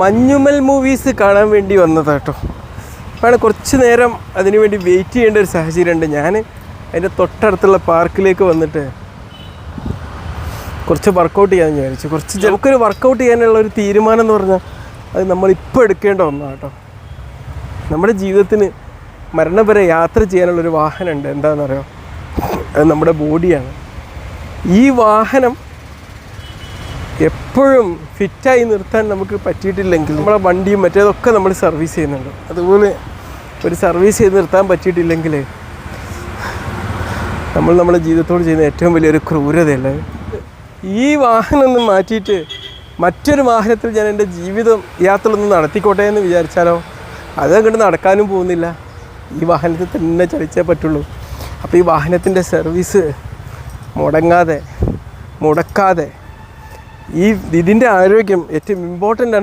Manjummel movies കാണാൻ വേണ്ടി വന്നതാട്ടോ. അവിടെ കുറച്ച് നേരം അതിനു വേണ്ടി വെയിറ്റ് ചെയ്യേണ്ട ഒരു സാഹചര്യമുണ്ട്. ഞാൻ അതിൻ്റെ തൊട്ടടുത്തുള്ള പാർക്കിലേക്ക് വന്നിട്ട് കുറച്ച് വർക്കൗട്ട് ചെയ്യാമെന്ന് വിചാരിച്ചു. നമുക്കൊരു വർക്കൗട്ട് ചെയ്യാനുള്ള ഒരു തീരുമാനം എന്ന് പറഞ്ഞാൽ അത് നമ്മളിപ്പോൾ എടുക്കേണ്ട ഒന്നാണ് കേട്ടോ. നമ്മുടെ ജീവിതത്തിന് മരണം വരെ യാത്ര ചെയ്യാനുള്ളൊരു വാഹനമുണ്ട്. എന്താണെന്നറിയോ? അത് നമ്മുടെ ബോഡിയാണ്. ഈ വാഹനം എപ്പോഴും ഫിറ്റായി നിർത്താൻ നമുക്ക് പറ്റിയിട്ടില്ലെങ്കിൽ, നമ്മളെ വണ്ടിയും മറ്റേതൊക്കെ നമ്മൾ സർവീസ് ചെയ്യുന്നുണ്ട്, അതുപോലെ ഒരു സർവീസ് ചെയ്ത് നിർത്താൻ പറ്റിയിട്ടില്ലെങ്കിൽ നമ്മൾ നമ്മുടെ ജീവിതത്തോട് ചെയ്യുന്ന ഏറ്റവും വലിയൊരു ക്രൂരതയല്ലേ. ഈ വാഹനം ഒന്ന് മാറ്റിയിട്ട് മറ്റൊരു വാഹനത്തിൽ ഞാൻ എൻ്റെ ജീവിതം യാത്ര ഒന്ന് നടത്തിക്കോട്ടെ എന്ന് വിചാരിച്ചാലോ, അതങ്ങോട്ട് നടക്കാനും പോകുന്നില്ല. ഈ വാഹനത്തിൽ തന്നെ ചലിച്ചേ പറ്റുള്ളൂ. അപ്പോൾ ഈ വാഹനത്തിൻ്റെ സർവീസ് മുടക്കാതെ ഇതിൻ്റെ ആരോഗ്യം ഏറ്റവും ഇമ്പോർട്ടൻ്റ് ആണ്